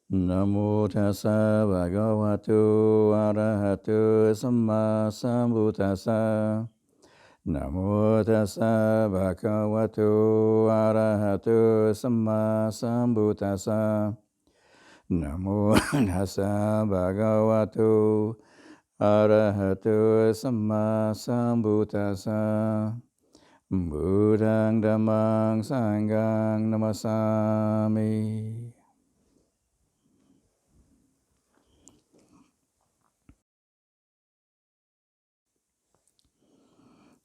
Namo tassa bhagavato arahato samma sambuddhassa. Namo tassa bhagavato arahato samma sambuddhassa. Namo tassa bhagavato arahato samma sambuddhassa. Buddhang dhammang sanghang namasami.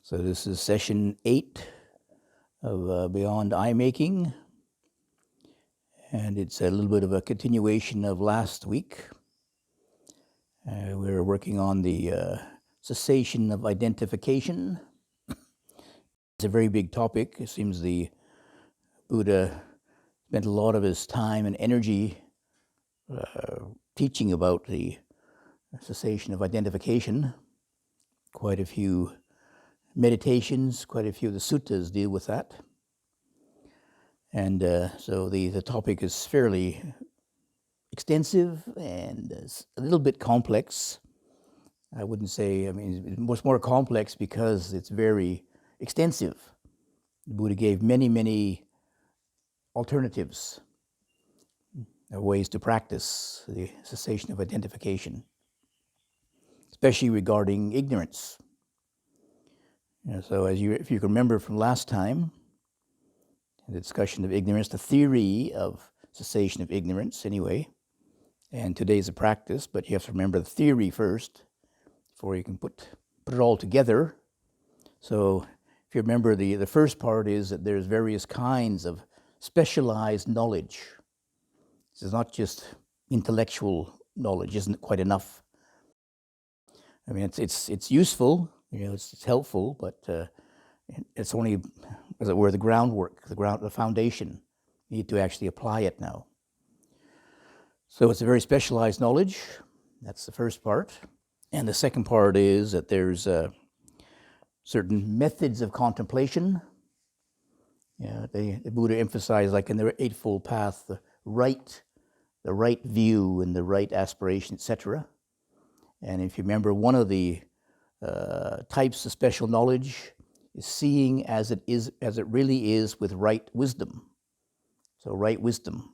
So this is session 8 of Beyond Eye Making, and it's a little bit of a continuation of last week. We were working on the cessation of identification. It's a very big topic. It seems the Buddha spent a lot of his time and energy teaching about the cessation of identification. Quite a few meditations, quite a few of the suttas deal with that. And so the topic is fairly extensive and a little bit complex. I wouldn't say, it's much more complex because it's very extensive. The Buddha gave many, many alternatives, ways to practice the cessation of identification, especially regarding ignorance. So if you can remember from last time, the discussion of ignorance, the theory of cessation of ignorance anyway, and today's a practice, but you have to remember the theory first before you can put it all together. So if you remember, the first part is that there's various kinds of specialized knowledge. This is not just intellectual knowledge, isn't quite enough. It's useful, it's helpful, but it's only, as it were, the groundwork, the foundation. You need to actually apply it now. So it's a very specialized knowledge. That's the first part. And the second part is that there's certain methods of contemplation. The Buddha emphasized, like in the Eightfold Path, the right view and the right aspiration, etc. And if you remember, one of the types of special knowledge is seeing as it really is with right wisdom. So right wisdom.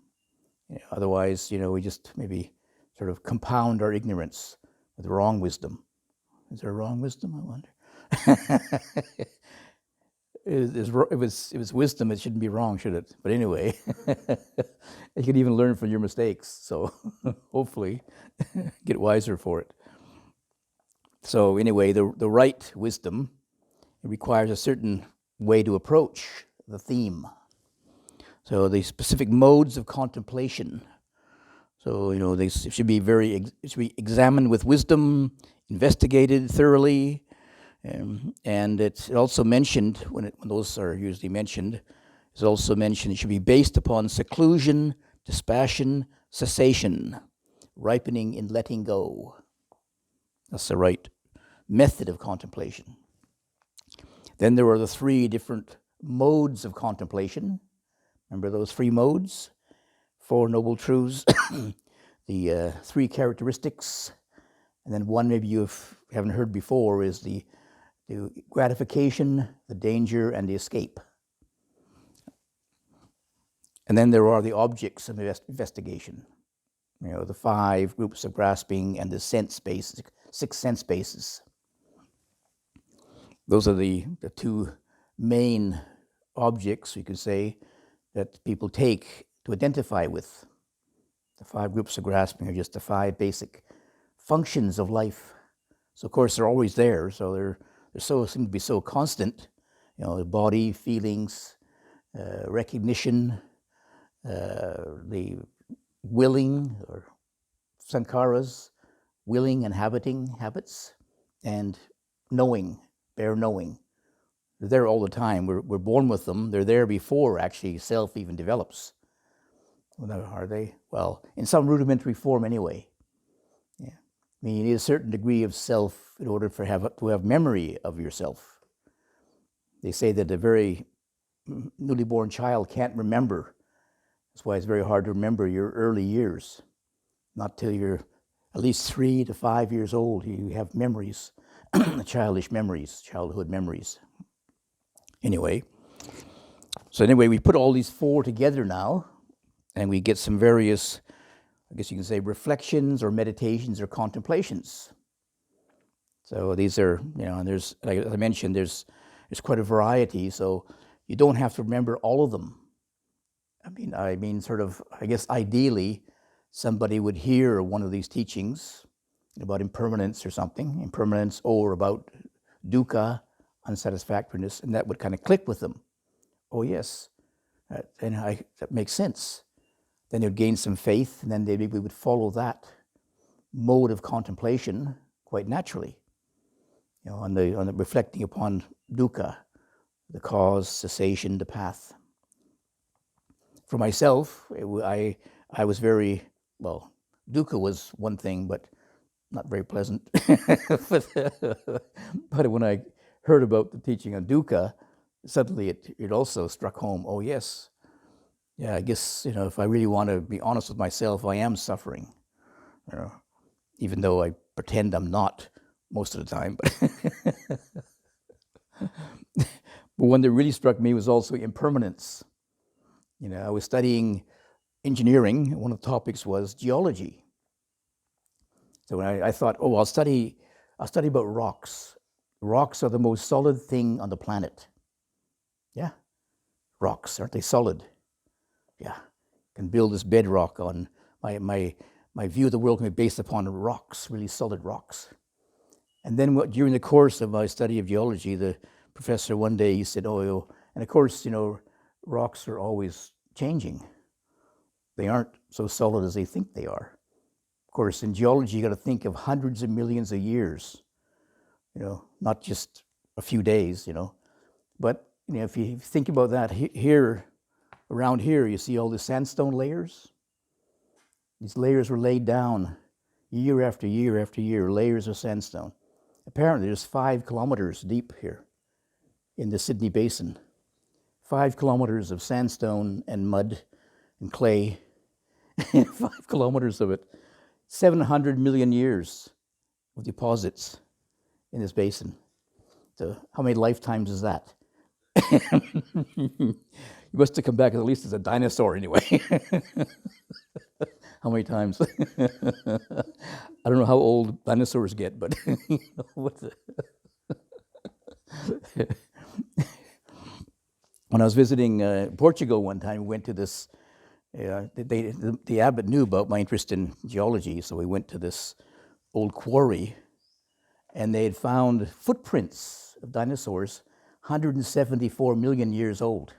Otherwise, we just maybe sort of compound our ignorance with wrong wisdom. Is there wrong wisdom, I wonder? If it's wisdom, it shouldn't be wrong, should it? But anyway, you can even learn from your mistakes. So hopefully get wiser for it. So anyway, the right wisdom, it requires a certain way to approach the theme. So the specific modes of contemplation. So they should be examined with wisdom, investigated thoroughly, and it's also mentioned when those are usually mentioned. It's also mentioned it should be based upon seclusion, dispassion, cessation, ripening in letting go. That's the right method of contemplation. Then there are the 3 different modes of contemplation. Remember those 3 modes? 4 Noble Truths, the 3 characteristics, and then one maybe you haven't heard before is the gratification, the danger, and the escape. And then there are the objects of investigation. The 5 groups of grasping and the 6 sense bases. Those are the 2 main objects, you could say, that people take to identify with. The 5 groups of grasping are just the 5 basic functions of life. So of course they're always there, so they're seem to be so constant. The body, feelings, recognition, the willing or sankharas, willing and habiting habits, and knowing, bare knowing. They're there all the time. We're born with them. They're there before actually self even develops. Well, are they? Well, in some rudimentary form anyway. Yeah. You need a certain degree of self in order to have memory of yourself. They say that a very newly born child can't remember. That's why it's very hard to remember your early years. Not till you're at least 3 to 5 years old, you have memories, childhood memories. Anyway, we put all these 4 together now, and we get some various, I guess you can say, reflections or meditations or contemplations. So these are, and there's, like I mentioned, there's quite a variety, so you don't have to remember all of them. I mean, sort of, I guess ideally, somebody would hear one of these teachings about impermanence or something, impermanence, or about dukkha, unsatisfactoriness, and that would kind of click with them. Oh yes, that makes sense. Then they'd gain some faith, and then we would follow that mode of contemplation quite naturally. On the reflecting upon dukkha, the cause, cessation, the path. For myself, I was very, well, dukkha was one thing, but not very pleasant. But when I heard about the teaching on dukkha, suddenly it also struck home. Oh yes, yeah, I guess, if I really want to be honest with myself, I am suffering. Even though I pretend I'm not most of the time. But one that really struck me was also impermanence. I was studying engineering. One of the topics was geology. So I thought, I'll study about rocks. Rocks are the most solid thing on the planet. Yeah, rocks, aren't they solid? Yeah, can build this bedrock on my view of the world can be based upon rocks, really solid rocks. And then during the course of my study of geology, the professor one day he said, and of course, rocks are always changing. They aren't so solid as they think they are. Of course, in geology, you got to think of hundreds of millions of years, not just a few days, But, if you think about that, around here, you see all the sandstone layers. These layers were laid down year after year after year, layers of sandstone. Apparently, there's 5 kilometers deep here in the Sydney Basin. 5 kilometers of sandstone and mud and clay. 5 kilometers of it. 700 million years of deposits in this basin. So how many lifetimes is that? You must have come back at least as a dinosaur anyway. How many times? I don't know how old dinosaurs get, but when I was visiting Portugal one time, we went to this, the abbot knew about my interest in geology, so we went to this old quarry, and they had found footprints of dinosaurs 174 million years old.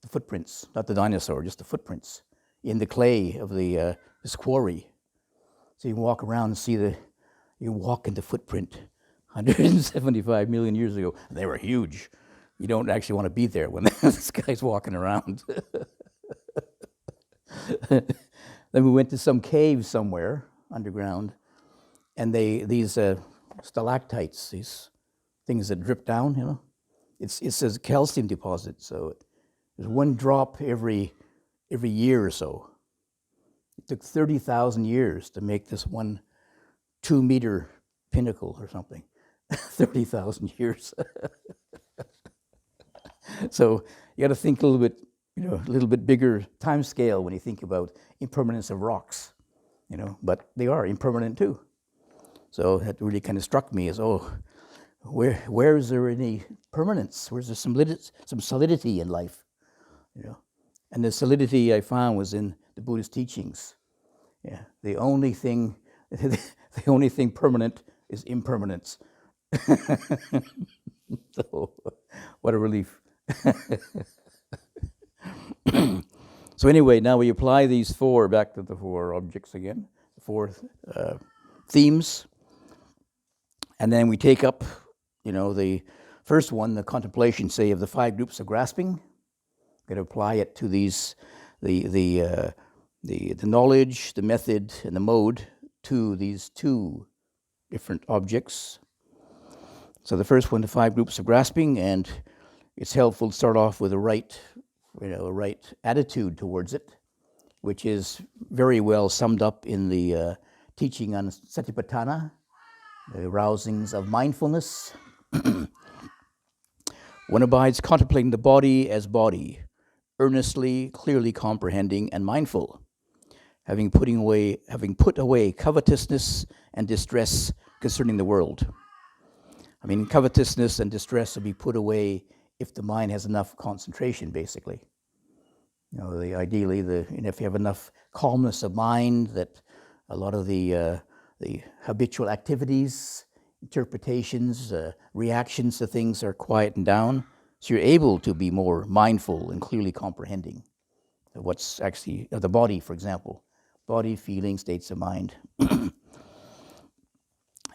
The footprints, not the dinosaur, just the footprints in the clay of this quarry. So you walk around and see you walk in the footprint 175 million years ago. And they were huge. You don't actually want to be there when this guy's walking around. Then we went to some cave somewhere underground, and these stalactites, these things that drip down, it says calcium deposit, so there's 1 drop every year or so. It took 30,000 years to make this 1 2-meter pinnacle or something. 30,000 years. So you got to think a little bit bigger time scale when you think about impermanence of rocks, but they are impermanent too. So that really kind of struck me as, where is there any permanence? Where's there some solidity in life? And the solidity I found was in the Buddhist teachings. Yeah, the only thing permanent is impermanence. So, what a relief. So anyway, now we apply these 4 back to the 4 objects again, the 4 themes, and then we take up, the first one, the contemplation, say, of the 5 groups of grasping. We're going to apply it to these, the knowledge, the method, and the mode to these 2 different objects. So the first one, the 5 groups of grasping, and it's helpful to start off with a right attitude towards it. which is very well summed up in the teaching on Satipatthana, the arousings of mindfulness. One abides contemplating the body as body, earnestly, clearly comprehending and mindful, having put away covetousness and distress concerning the world. I mean, covetousness and distress will be put away if the mind has enough concentration, basically. Ideally, if you have enough calmness of mind, that a lot of the habitual activities, interpretations, reactions to things are quietened down, so you're able to be more mindful and clearly comprehending of what's actually the body, for example, body, feeling, states of mind.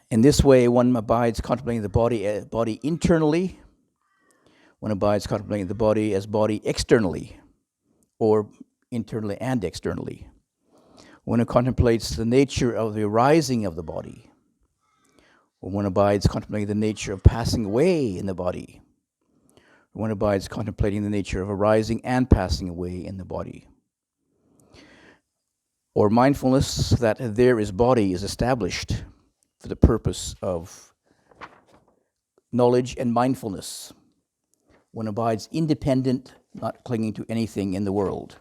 In this way, one abides contemplating the body internally. One abides contemplating the body as body externally, or internally and externally. One contemplates the nature of the arising of the body. One abides contemplating the nature of passing away in the body. One abides contemplating the nature of arising and passing away in the body. Or mindfulness that there is body is established for the purpose of knowledge and mindfulness. One abides independent, not clinging to anything in the world.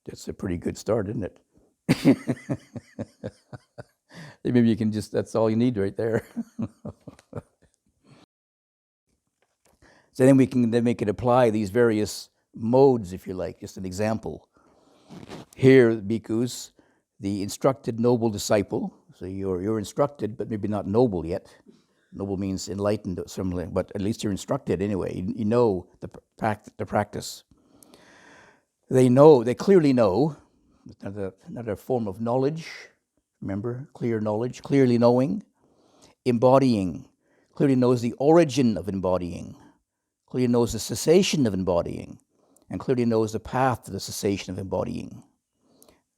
That's a pretty good start, isn't it? Maybe you can that's all you need right there. So then we can make it apply these various modes, if you like. Just an example. Here, bhikkhus, the instructed noble disciple. So you're instructed, but maybe not noble yet. Noble means enlightened, but at least you're instructed anyway. You know the practice. They clearly know, another form of knowledge, remember, clear knowledge, clearly knowing, embodying, clearly knows the origin of embodying, clearly knows the cessation of embodying, and clearly knows the path to the cessation of embodying.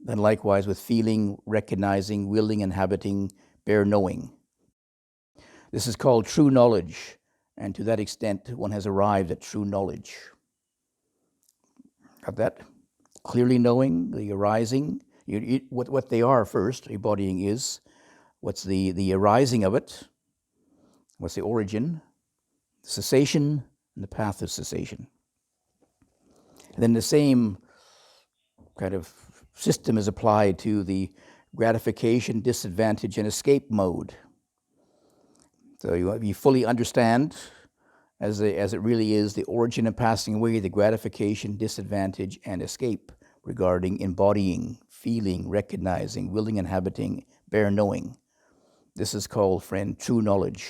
Then likewise with feeling, recognizing, willing, inhabiting, bare knowing. This is called true knowledge, and to that extent one has arrived at true knowledge. Got that? Clearly knowing the arising, what they are first, embodying is, what's the arising of it, what's the origin, cessation, and the path of cessation. And then the same kind of system is applied to the gratification, disadvantage, and escape mode. So you fully understand, as it really is, the origin and passing away, the gratification, disadvantage, and escape regarding embodying, feeling, recognizing, willing, inhabiting, bare knowing. This is called, friend, true knowledge.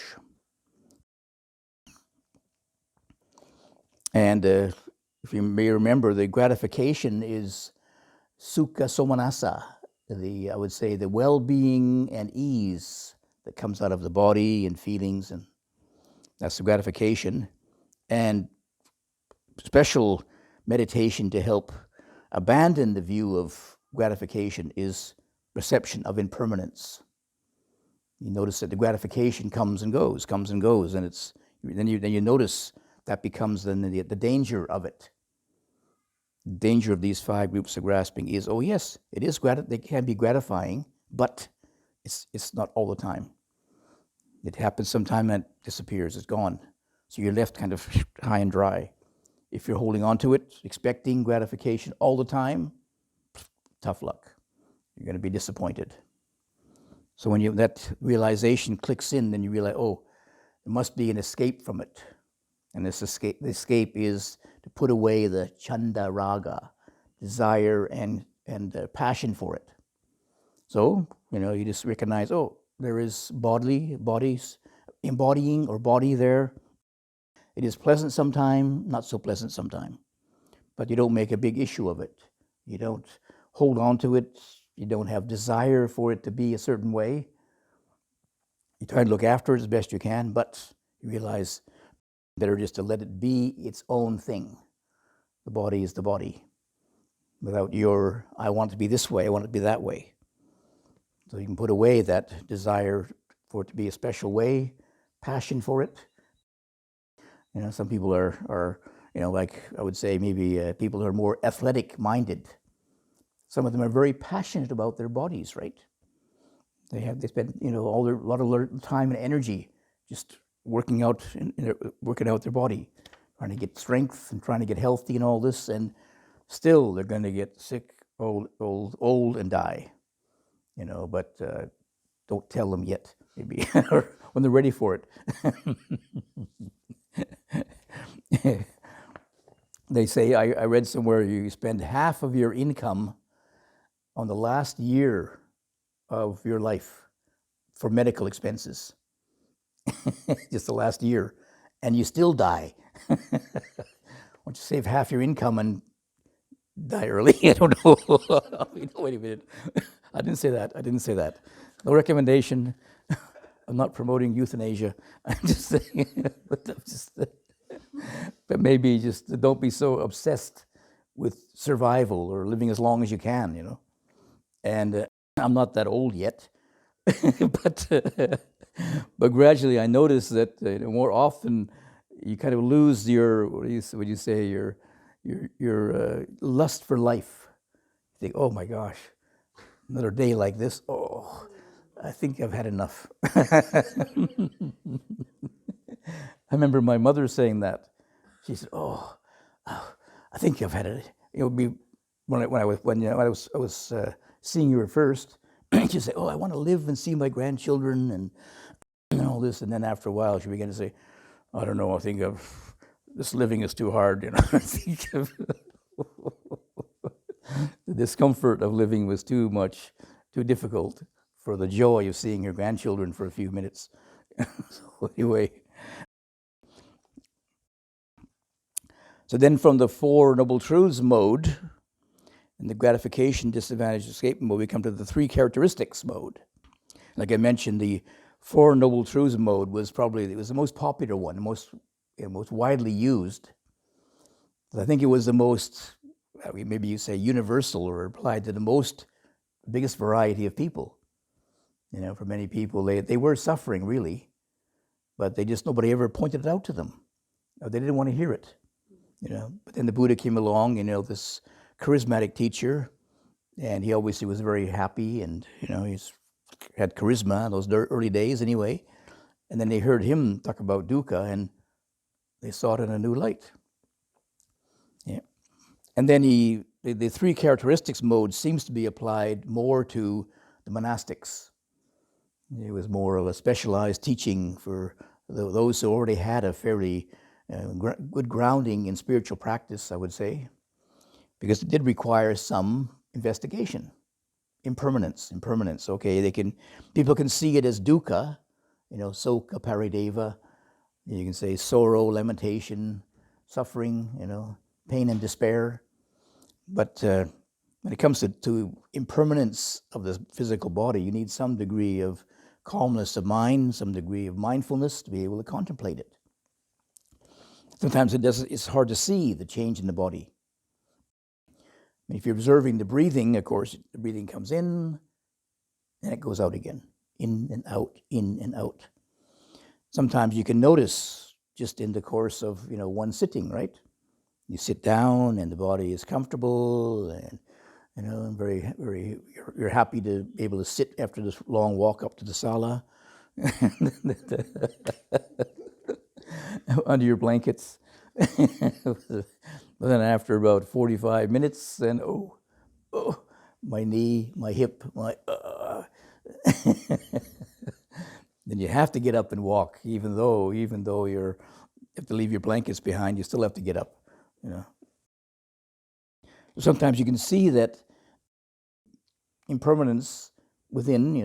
And if you may remember, the gratification is sukha somanasa, I would say the well-being and ease that comes out of the body and feelings, and that's the gratification. And special meditation to help abandon the view of gratification is perception of impermanence. You notice that the gratification comes and goes, and then you notice that becomes then the danger of it. The danger of these 5 groups of grasping is, oh yes, it is they can be gratifying, but it's not all the time. It happens sometime and it disappears, it's gone. So you're left kind of high and dry. If you're holding on to it, expecting gratification all the time, tough luck. You're going to be disappointed. So when that realization clicks in, then you realize, oh, there must be an escape from it. And the escape is to put away the chanda raga, desire and passion for it. So, you just recognize, oh, there is bodies, embodying or body there. It is pleasant sometime, not so pleasant sometime. But you don't make a big issue of it. You don't hold on to it. You don't have desire for it to be a certain way. You try to look after it as best you can, but you realize better just to let it be its own thing. The body is the body. Without I want it to be this way, I want it to be that way. So you can put away that desire for it to be a special way, passion for it. Some people are like I would say maybe people who are more athletic-minded. Some of them are very passionate about their bodies, right? They spend a lot of their time and energy just working out their body, trying to get strength and trying to get healthy and all this, and still they're going to get sick, old, and die. But don't tell them yet, maybe, or when they're ready for it. They say, I read somewhere, you spend half of your income on the last year of your life for medical expenses. Just the last year, and you still die. Why don't you save half your income and die early? I don't know. Wait a minute. I didn't say that. No recommendation. I'm not promoting euthanasia. I'm just saying, but maybe just don't be so obsessed with survival or living as long as you can, And I'm not that old yet, but gradually I notice that more often you kind of lose your your lust for life. You think, oh my gosh, another day like this. Oh, I think I've had enough. I remember my mother saying that. She said, "Oh, I think I've had it." When I was seeing you at first. She'd say, "Oh, I want to live and see my grandchildren and all this." And then after a while, she began to say, "I don't know. I think this living is too hard." I think the discomfort of living was too difficult for the joy of seeing your grandchildren for a few minutes. So anyway. So then from the Four Noble Truths mode, and the gratification, disadvantage, escape mode, we come to the three characteristics mode. Like I mentioned, the Four Noble Truths mode was the most popular one, the most widely used. I think it was the most, maybe you say universal, or applied to the biggest variety of people. For many people, they were suffering really, but nobody ever pointed it out to them. They didn't want to hear it. But then the Buddha came along, this charismatic teacher, and he obviously was very happy, and he's had charisma in those early days anyway. And then they heard him talk about dukkha, and they saw it in a new light. Yeah. And then the three characteristics mode seems to be applied more to the monastics. It was more of a specialized teaching for those who already had a fairly good grounding in spiritual practice, I would say, because it did require some investigation. Impermanence. Okay, people can see it as dukkha, sokha parideva. You can say sorrow, lamentation, suffering, pain and despair. But when it comes to impermanence of the physical body, you need some degree of calmness of mind, some degree of mindfulness to be able to contemplate it. Sometimes it's hard to see the change in the body. If you're observing the breathing, of course, the breathing comes in and it goes out again, in and out, in and out. Sometimes you can notice just in the course of one sitting, right? You sit down and the body is comfortable, and and very, very, you're happy to be able to sit after this long walk up to the sala under your blankets. But then after about 45 minutes, then my knee, my hip, then you have to get up and walk, even though you have to leave your blankets behind, you still have to get up. Sometimes you can see that impermanence within,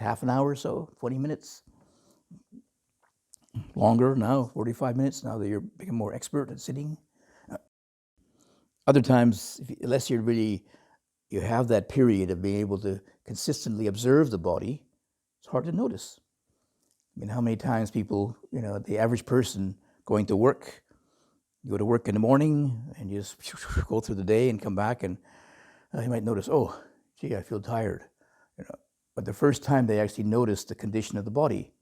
half an hour or so, 20 minutes. Longer now, 45 minutes, now that you're becoming more expert at sitting. Other times, unless you have that period of being able to consistently observe the body, it's hard to notice. How many times people, the average person going to work, you go to work in the morning and you just go through the day and come back, and you might notice, oh, gee, I feel tired. But the first time they actually notice the condition of the body.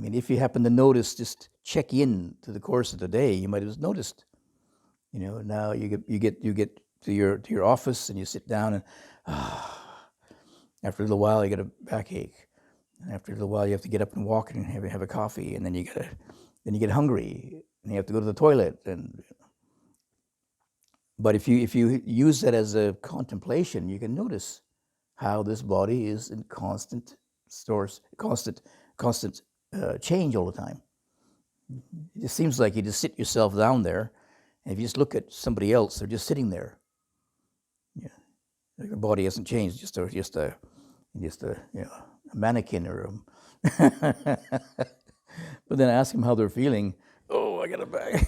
If you happen to notice, just check in to the course of the day, you might have noticed. Now you get to your office and you sit down and after a little while you get a backache. And after a little while you have to get up and walk and have a coffee, and then you get hungry and you have to go to the toilet. But if you use that as a contemplation, you can notice how this body is in constant change all the time. It just seems like you just sit yourself down there, and if you just look at somebody else, they're just sitting there. Yeah, like the body hasn't changed, just a mannequin or but then ask them how they're feeling. Oh, I got a back.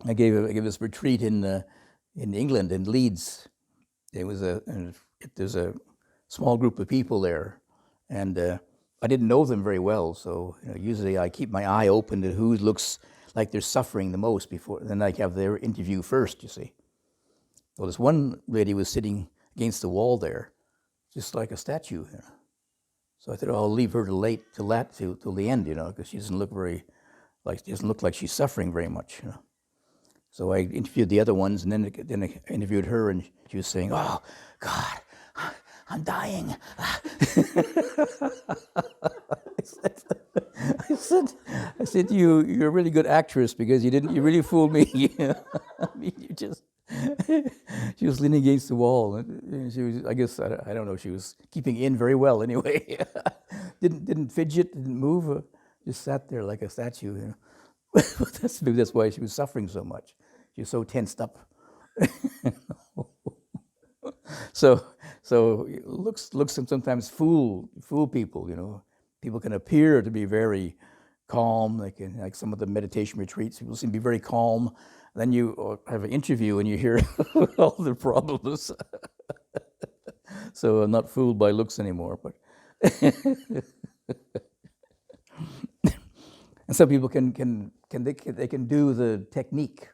I gave this retreat in England, in Leeds. There's a small group of people there, and I didn't know them very well. So usually I keep my eye open to who looks like they're suffering the most before. Then I have their interview first. You see. Well, this one lady was sitting against the wall there, just like a statue. So I thought, I'll leave her till the end, because she doesn't look like she's suffering very much. So I interviewed the other ones, and then I interviewed her, and she was saying, "Oh God, I'm dying." I said, you're a really good actress, because you really fooled me. I mean, she was leaning against the wall, and she was, I guess, I don't know, she was keeping in very well anyway. didn't fidget, didn't move, just sat there like a statue. Maybe that's why she was suffering so much. She was so tensed up. So looks can sometimes fool people. People can appear to be very calm. They can, like some of the meditation retreats, people seem to be very calm. Then you have an interview and you hear all their problems. So I'm not fooled by looks anymore. But and some people can do the technique.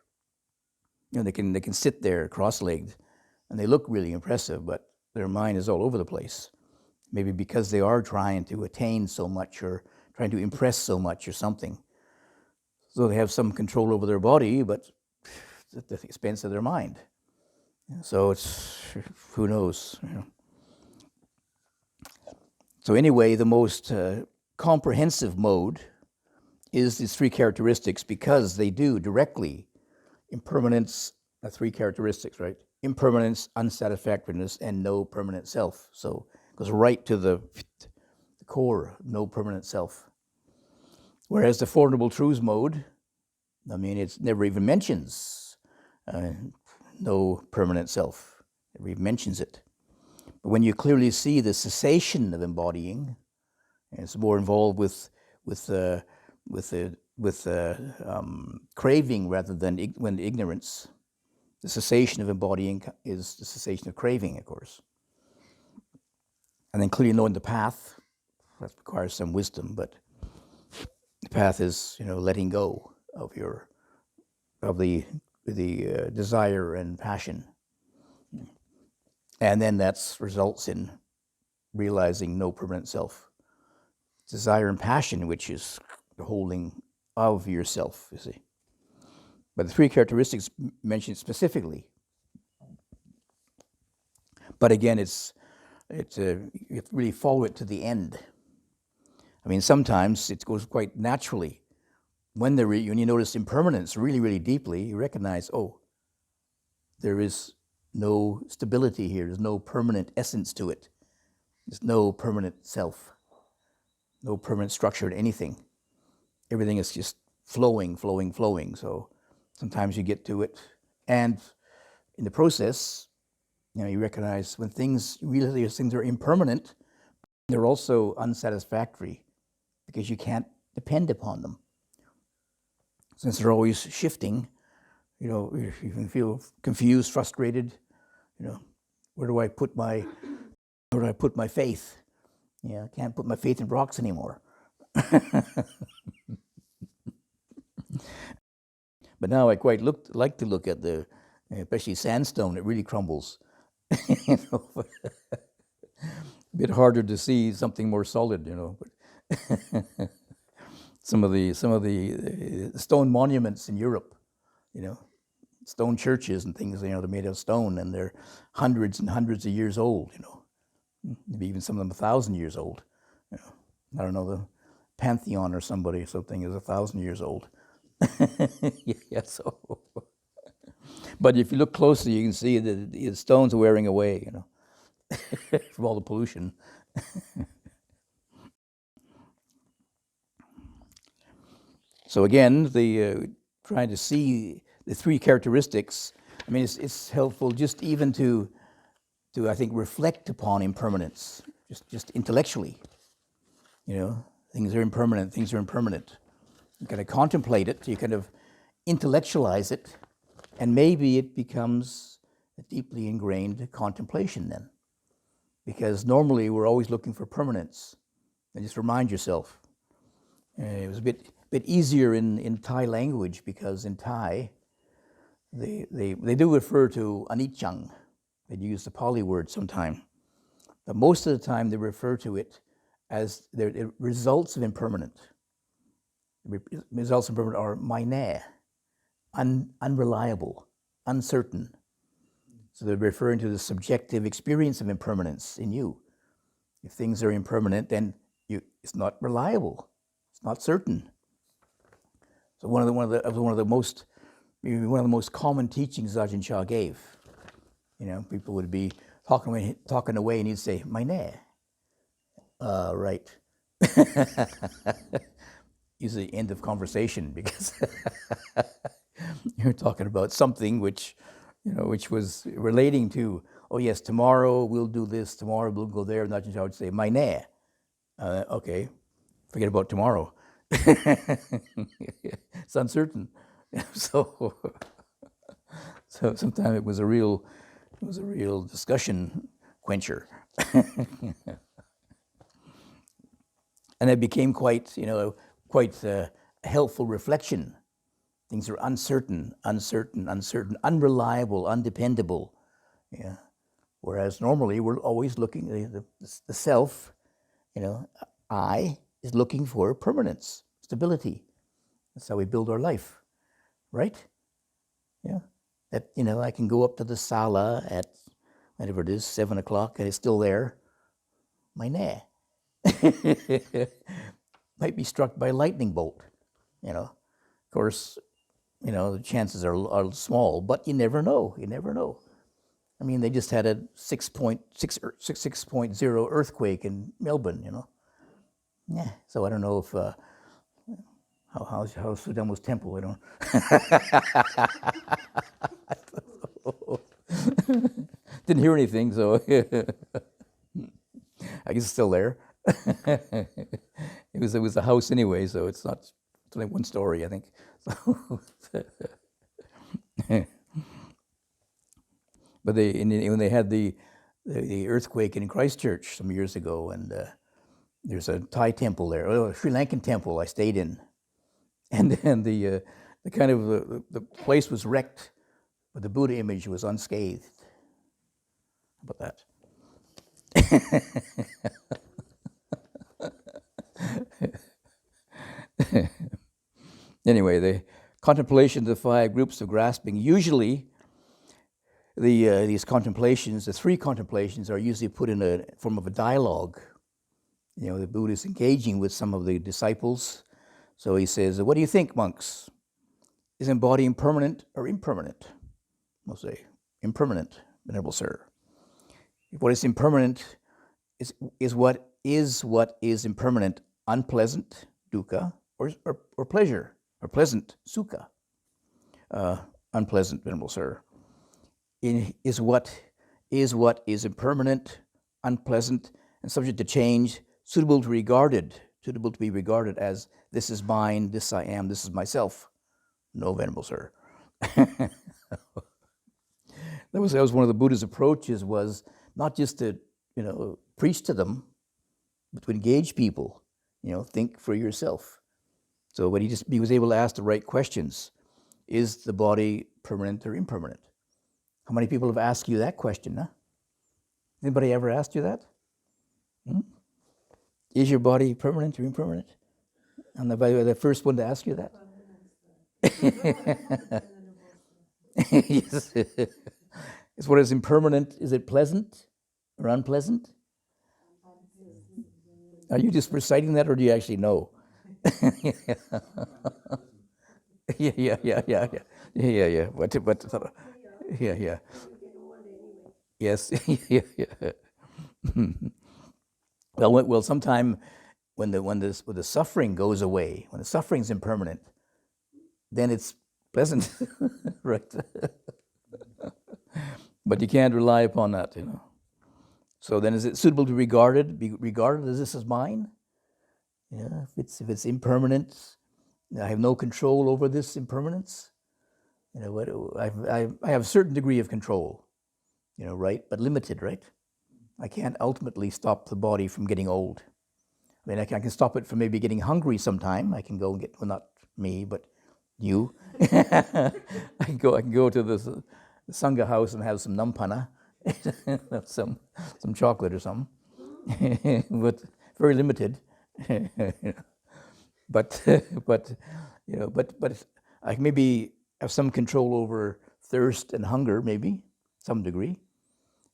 They can sit there cross-legged, and they look really impressive, but their mind is all over the place. Maybe because they are trying to attain so much, or trying to impress so much, or something. So they have some control over their body, but at the expense of their mind. So it's, who knows? So anyway, the most comprehensive mode is these three characteristics, because they do directly impermanence, three characteristics, right? Impermanence, unsatisfactoriness, and no permanent self. So it goes right to the core, no permanent self. Whereas the Four Noble Truths mode, it never even mentions no permanent self. It never even mentions it. But when you clearly see the cessation of embodying, and it's more involved with craving rather than ignorance. The cessation of embodying is the cessation of craving, of course. And then clearly knowing the path, that requires some wisdom, but the path is, letting go of the desire and passion. And then that results in realizing no permanent self. Desire and passion, which is the holding of yourself, you see. But the three characteristics mentioned specifically. But again, you have to really follow it to the end. Sometimes it goes quite naturally. When you notice impermanence really, really deeply, you recognize, there is no stability here. There's no permanent essence to it. There's no permanent self, no permanent structure to anything. Everything is just flowing. So sometimes you get to it, and in the process, you recognize when things are impermanent, they're also unsatisfactory, because you can't depend upon them. Since they're always shifting, you can feel confused, frustrated. Where do I put my faith? I can't put my faith in rocks anymore. But now I quite like to look at especially sandstone. It really crumbles. A bit harder to see something more solid, But some of the stone monuments in Europe, stone churches and things, they're made of stone, and they're hundreds and hundreds of years old, maybe even some of them 1,000 years old. I don't know, the Pantheon or something is 1,000 years old. Yeah, so. But if you look closely, you can see that the stones are wearing away, from all the pollution. So again, trying to see the three characteristics. I mean, it's helpful just even to I think reflect upon impermanence, just intellectually. Things are impermanent. Things are impermanent. You kind of contemplate it. You kind of intellectualize it, and maybe it becomes a deeply ingrained contemplation then, because normally we're always looking for permanence. And just remind yourself. It was a bit easier in Thai language, because in Thai they do refer to anicca. They use the Pali word sometime, but most of the time they refer to it as the results of impermanent. Results of impermanent are maine, unreliable, uncertain. So they're referring to the subjective experience of impermanence in you. If things are impermanent, then it's not reliable. It's not certain. So one of the most common teachings Ajahn Chah gave. People would be talking away, and he'd say, "Maine." Right. Usually end of conversation, because you're talking about something which was relating to, oh yes, tomorrow we'll do this, tomorrow we'll go there, and Ajahn Chah would say, "Maine." Okay, forget about tomorrow. It's uncertain. So sometimes it was a real discussion quencher. And it became quite a helpful reflection. Things are uncertain, unreliable, undependable. Yeah. Whereas normally we're always looking, the self, I, is looking for permanence, stability. That's how we build our life, right? Yeah. That, I can go up to the sala at whatever it is, 7 o'clock, and it's still there. Maine. Might be struck by a lightning bolt, Of course, the chances are small, but you never know. I mean, they just had a 6.0 earthquake in Melbourne, Yeah, so I don't know if how Sudhammo's temple, I don't. Didn't hear anything, so I guess it's still there. It was a house anyway, so it's only one story, I think. But when they had the earthquake in Christchurch some years ago, and there's a Thai temple there, a Sri Lankan temple I stayed in, and then the place was wrecked, but the Buddha image was unscathed. How about that? Anyway, the contemplation of the 5 groups of grasping, usually these contemplations, the 3 contemplations, are usually put in a form of a dialogue. The Buddha is engaging with some of the disciples. So he says, "What do you think, monks? Is a body impermanent or impermanent?" We'll say, "Impermanent, Venerable Sir." What is impermanent is what is impermanent unpleasant, dukkha, or pleasure, or pleasant, sukha. Unpleasant, Venerable Sir. Is what is impermanent, unpleasant, and subject to change, suitable to be regarded as this is mine, this I am, this is myself? No, Venerable Sir. That was one of the Buddha's approaches, was not just to preach to them, but to engage people. Think for yourself. So when he was able to ask the right questions. Is the body permanent or impermanent? How many people have asked you that question, huh? Anybody ever asked you that? Is your body permanent or impermanent? I'm the first one to ask you that. Yes. Is what is impermanent, is it pleasant or unpleasant? Are you just reciting that, or do you actually know? Yeah. But yeah. Yes. Yeah. Well, sometime when the suffering goes away, when the suffering is impermanent, then it's pleasant, right? But you can't rely upon that, So then, is it suitable to be regarded as this is mine? Yeah, if it's impermanent, I have no control over this impermanence. I have a certain degree of control, right? But limited, right? I can't ultimately stop the body from getting old. I mean, I can stop it from maybe getting hungry sometime. I can go and get, well, not me, but you. I can go to the Sangha house and have some nampana, some chocolate or something, but very limited. but I can maybe have some control over thirst and hunger, maybe some degree,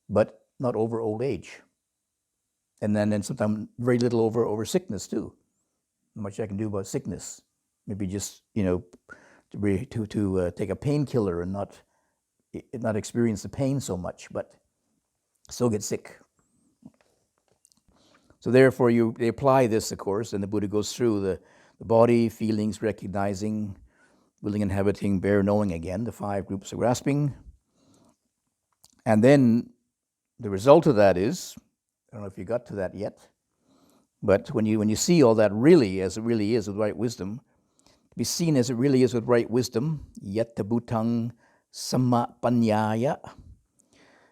but not over old age. And then sometimes very little over sickness too. Not much I can do about sickness. Maybe just to take a painkiller and not experience the pain so much, but still get sick. So therefore, they apply this, of course, and the Buddha goes through the body, feelings, recognizing, willing, inhabiting, bare, knowing again, the 5 groups of grasping. And then the result of that is, I don't know if you got to that yet, but when you see all that really as it really is with right wisdom, to be seen as it really is with right wisdom, yatta bhutang samma panyaya.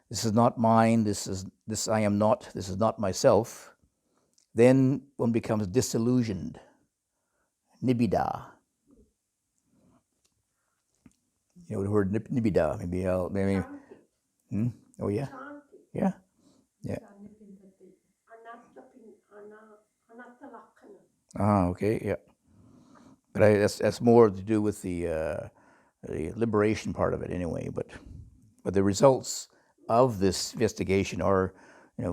This is not mine, this I am not, this is not myself. Then one becomes disillusioned, nibbida. You know the word nibbida? Maybe. Oh yeah, yeah. Okay, yeah. But that's more to do with the liberation part of it, anyway. But the results of this investigation are,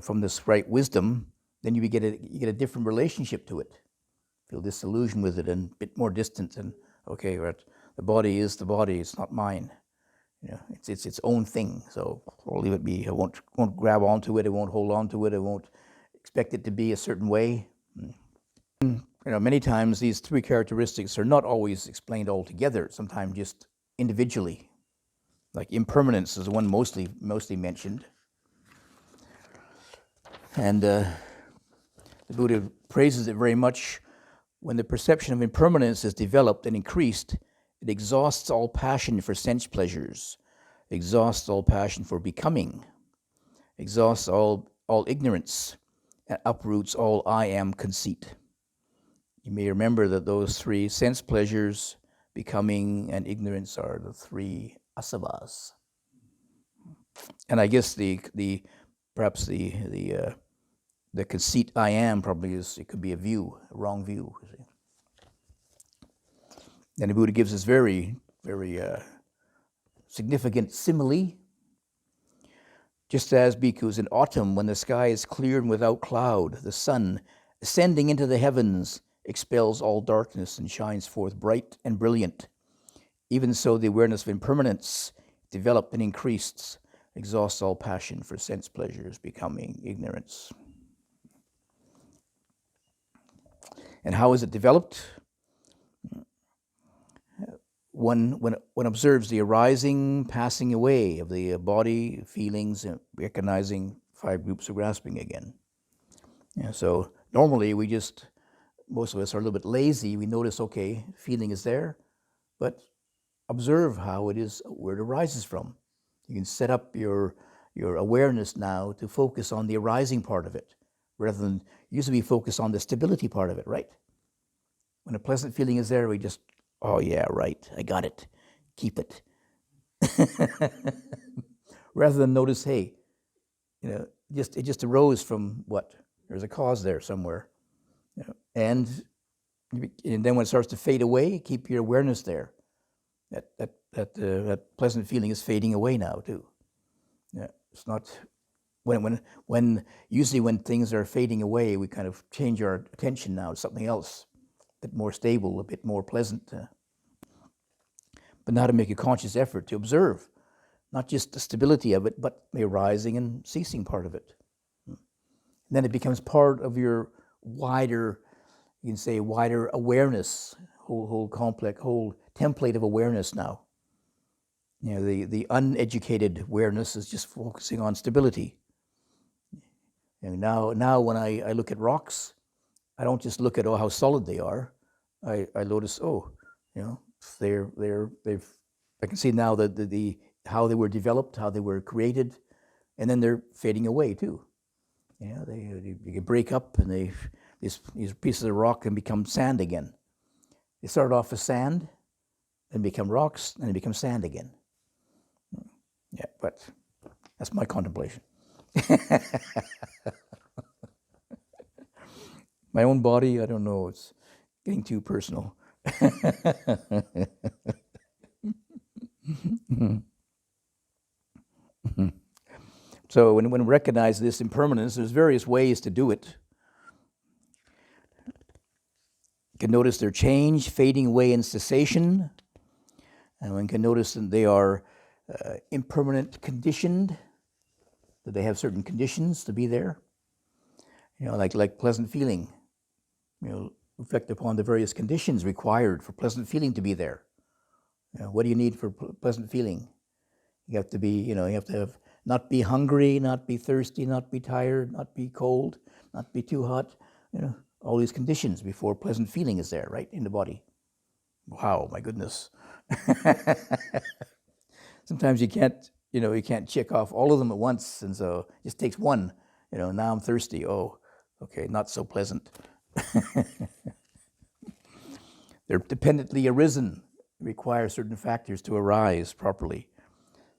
from this right wisdom. Then you get a different relationship to it. Feel disillusioned with it and a bit more distant. And okay, right, the body is the body; it's not mine. It's its own thing. So I'll leave it be. I won't grab onto it. I won't hold on to it. I won't expect it to be a certain way. Many times these 3 characteristics are not always explained altogether. Sometimes just individually. Like impermanence is the one mostly mentioned. And the Buddha praises it very much. When the perception of impermanence is developed and increased, it exhausts all passion for sense pleasures, exhausts all passion for becoming, exhausts all ignorance, and uproots all I am conceit. You may remember that those 3 sense pleasures, becoming, and ignorance are the 3 asavas. And I guess perhaps the conceit I am probably it could be a wrong view. And the Buddha gives this very, very significant simile. Just as bhikkhus in autumn, when the sky is clear and without cloud, the sun, ascending into the heavens, expels all darkness and shines forth bright and brilliant. Even so, the awareness of impermanence, developed and increased, exhausts all passion for sense pleasures, becoming, ignorance. And how is it developed? One observes the arising, passing away of the body, feelings, and recognizing 5 groups of grasping again. So normally most of us are a little bit lazy. We notice, okay, feeling is there, but observe how it is, where it arises from. You can set up your awareness now to focus on the arising part of it, rather than usually focus on the stability part of it, right? When a pleasant feeling is there, we just, oh yeah, right, I got it, keep it. Rather than notice, hey, it just arose from what? There's a cause there somewhere. And And then when it starts to fade away, keep your awareness there. That pleasant feeling is fading away now too. Yeah, it's not when usually when things are fading away, we kind of change our attention now to something else, a bit more stable, a bit more pleasant. But now to make a conscious effort to observe, not just the stability of it, but the arising and ceasing part of it. And then it becomes part of your wider, you can say, wider awareness, whole complex, whole template of awareness now. You know, the uneducated awareness is just focusing on stability. And now when I look at rocks, I don't just look at how solid they are. I notice, I can see now the how they were developed, how they were created, and then they're fading away too. They break up, and these pieces of rock can become sand again. They start off as sand, then become rocks, and they become sand again. Yeah, but that's my contemplation. My own body, I don't know, it's getting too personal. So when we recognize this impermanence, there's various ways to do it. You can notice their change, fading away in cessation. And one can notice that they are impermanent conditioned, that they have certain conditions to be there. Like pleasant feeling. Reflect upon the various conditions required for pleasant feeling to be there. What do you need for pleasant feeling? You have to be, you have to not be hungry, not be thirsty, not be tired, not be cold, not be too hot. All these conditions before pleasant feeling is there, right, in the body. Wow, my goodness. Sometimes you can't check off all of them at once, and so it just takes one. Now I'm thirsty. Oh, okay, not so pleasant. They're dependently arisen, require certain factors to arise properly.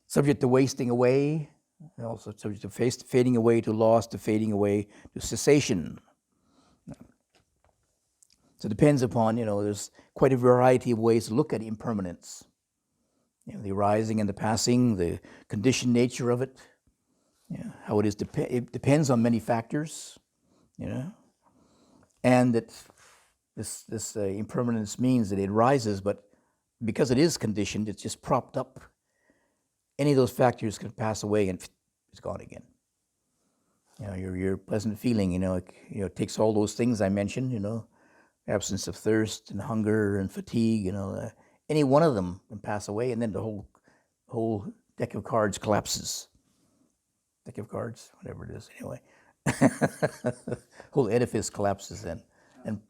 Subject to wasting away, also subject to fading away, to loss, to fading away, to cessation. So it depends upon, there's quite a variety of ways to look at impermanence. The arising and the passing, the conditioned nature of it, how it is, it depends on many factors, and that this impermanence means that it rises, but because it is conditioned, it's just propped up. Any of those factors can pass away and it's gone again. Your pleasant feeling, it takes all those things I mentioned, absence of thirst and hunger and fatigue, any one of them can pass away, and then the whole deck of cards collapses. Deck of cards, whatever it is, anyway. Whole edifice collapses then, and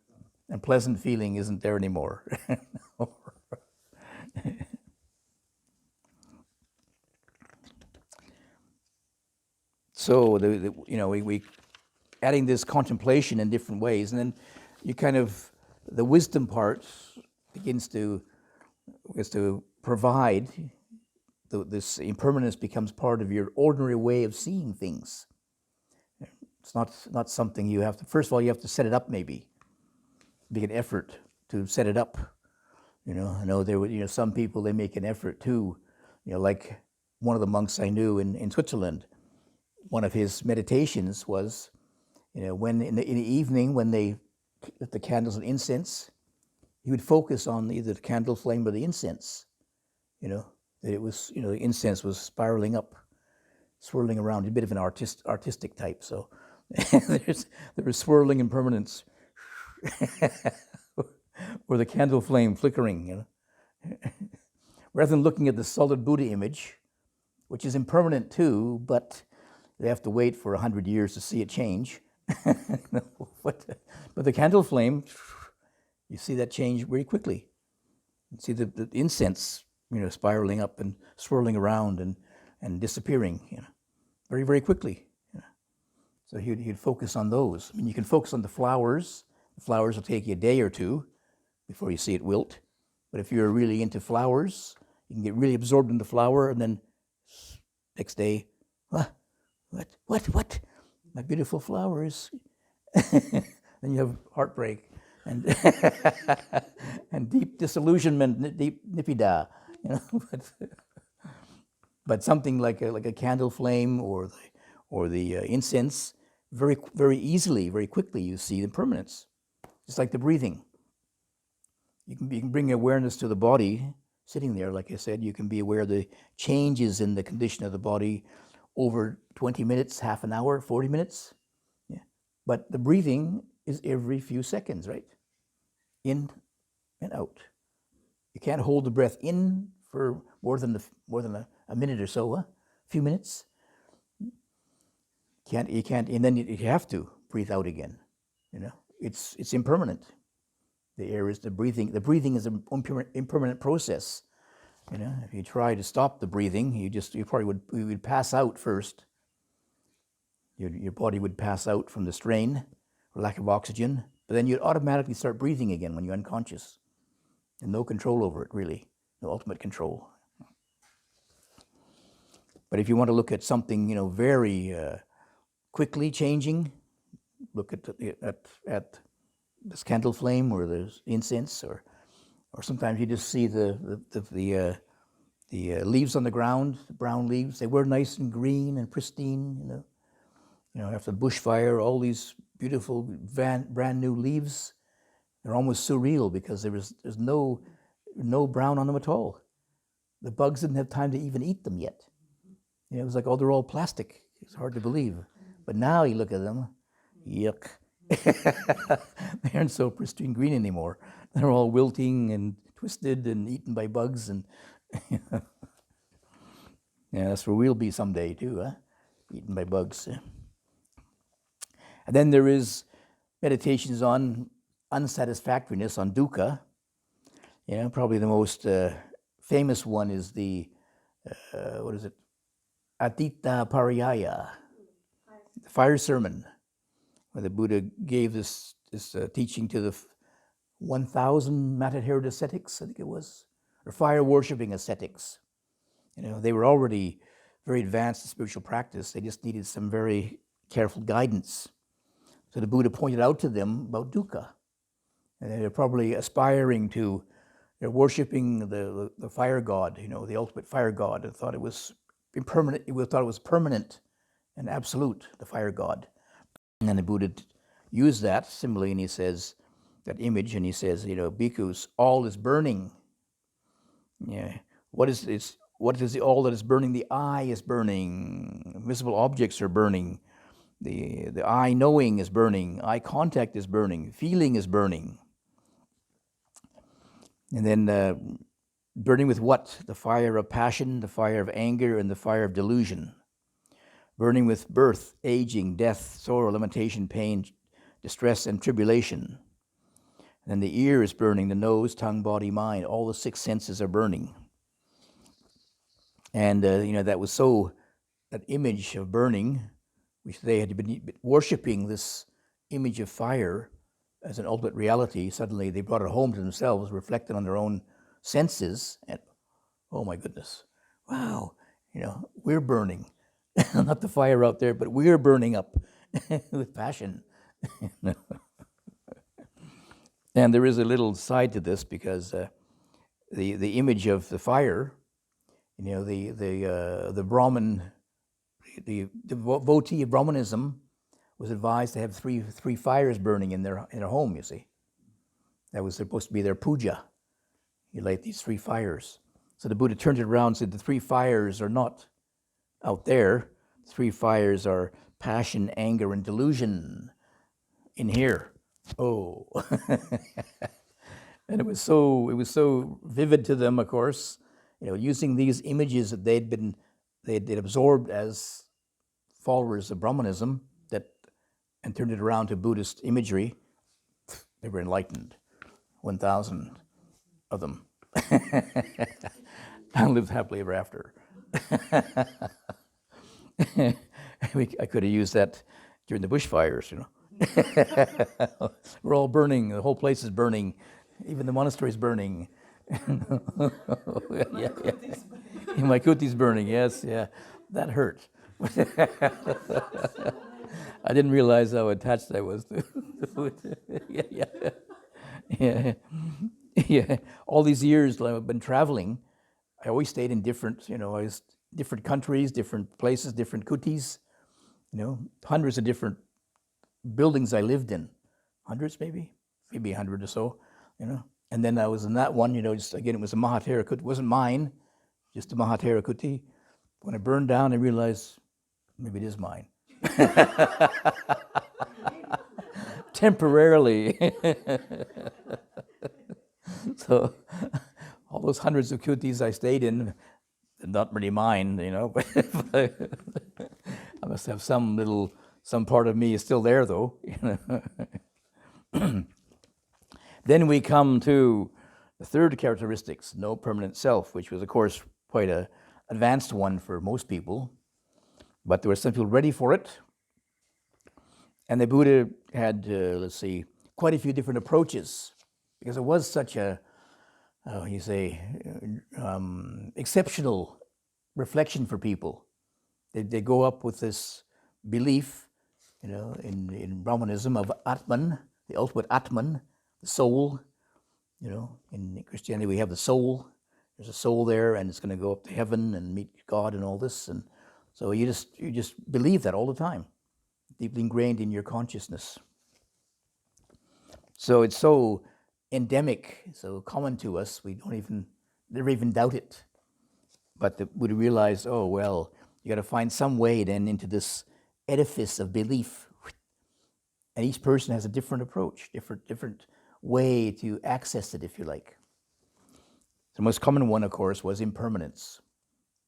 pleasant feeling isn't there anymore. So we adding this contemplation in different ways, and then you kind of the wisdom part begins to provide. This impermanence becomes part of your ordinary way of seeing things. It's not something you have to. First of all, you have to set it up. Maybe make an effort to set it up. I know there were some people, they make an effort too. Like one of the monks I knew in Switzerland. One of his meditations was, when in the evening when they lit the candles and incense, he would focus on either the candle flame or the incense. That it was, the incense was spiraling up, swirling around. A bit of an artistic type. So there was swirling impermanence, or the candle flame flickering. Rather than looking at the solid Buddha image, which is impermanent too, but they have to wait for 100 years to see it change. But the candle flame, you see that change very quickly. You see the incense, spiraling up and swirling around and disappearing, very, very quickly. So he'd focus on those. You can focus on the flowers. The flowers will take you a day or two before you see it wilt. But if you're really into flowers, you can get really absorbed in the flower, and then next day, what? My beautiful flowers. Then you have heartbreak. and and deep disillusionment, deep nibbida, but, something like a candle flame or the incense, very easily, very quickly you see impermanence. It's like the breathing. You can bring awareness to the body sitting there, like I said. You can be aware of the changes in the condition of the body over 20 minutes, half an hour, 40 minutes. Yeah. But the breathing is every few seconds, right? In and out. You can't hold the breath in for more than a minute or so, a few minutes. You can't, and then you have to breathe out again. It's impermanent. The air is the breathing. The breathing is an impermanent process. If you try to stop the breathing, you probably would pass out first. Your body would pass out from the strain or lack of oxygen, but then you'd automatically start breathing again when you're unconscious, and no control over it, really, no ultimate control. But if you want to look at something, very quickly changing, look at this candle flame or the incense, or sometimes you just see the leaves on the ground, the brown leaves. They were nice and green and pristine, after the bushfire, all these beautiful brand new leaves. They're almost surreal because there's no brown on them at all. The bugs didn't have time to even eat them yet. It was like, oh, they're all plastic. It's hard to believe. But now you look at them, yuck. They aren't so pristine green anymore. They're all wilting and twisted and eaten by bugs. And yeah, that's where we'll be someday too, huh? Eaten by bugs. And then there is meditations on unsatisfactoriness, on dukkha. Probably the most famous one is the, Atita Pariyaya, the fire sermon, where the Buddha gave this teaching to the 1,000 matter-haired ascetics, I think it was, or fire-worshipping ascetics. They were already very advanced in spiritual practice. They just needed some very careful guidance. So the Buddha pointed out to them about dukkha. And they're probably aspiring to, they're worshipping the fire god, the ultimate fire god, and thought it was impermanent. They thought it was permanent and absolute, the fire god. And then the Buddha used that simile, and he says, that image, and he says, bhikkhus, all is burning. Yeah. What is the all that is burning? The eye is burning. Visible objects are burning. The eye knowing is burning. Eye contact is burning. Feeling is burning. And then burning with what? The fire of passion, the fire of anger, and the fire of delusion. Burning with birth, aging, death, sorrow, limitation, pain, distress, and tribulation. And then the ear is burning, the nose, tongue, body, mind. All the six senses are burning. And, that image of burning, which they had been worshipping this image of fire as an ultimate reality, suddenly they brought it home to themselves, reflected on their own senses, and oh my goodness, wow, we're burning. Not the fire out there, but we're burning up with passion. And there is a little side to this, because the image of the fire, the Brahmin, the devotee of Brahmanism was advised to have three fires burning in their home. You see, that was supposed to be their puja. You light these three fires. So the Buddha turned it around and said the three fires are not out there. The three fires are passion, anger, and delusion in here. Oh. And it was so vivid to them, of course, using these images that they'd absorbed as followers of Brahmanism, and turned it around to Buddhist imagery. They were enlightened, 1,000 of them, and lived happily ever after. I could have used that during the bushfires, We're all burning. The whole place is burning. Even the monastery is burning. Yeah. My kuti's burning. Yes, yeah. That hurt. I didn't realize how attached I was to food. Yeah. Yeah. Yeah. All these years I've been traveling, I always stayed in different, different countries, different places, different kutis, hundreds of different buildings I lived in. Hundreds maybe 100 or so, And then I was in that one, just again, it was a Mahatera kuti. It wasn't mine, just a Mahatera kuti. When it burned down, I realized maybe it is mine. Temporarily. So all those hundreds of kutis I stayed in, not really mine, but I must have some part of me is still there though. Then we come to the third characteristics, no permanent self, which was of course quite an advanced one for most people, but there were some people ready for it. And the Buddha had, quite a few different approaches, because it was such a, exceptional reflection for people. They go up with this belief, in Brahmanism of Atman, the ultimate Atman, the soul. In Christianity we have the soul. There's a soul there, and it's going to go up to heaven and meet God and all this. And so you just believe that all the time, deeply ingrained in your consciousness. So it's so endemic, so common to us, we never even doubt it. But we realize, oh, well, you got to find some way then into this edifice of belief. And each person has a different approach, different way to access it, if you like. The most common one, of course, was impermanence,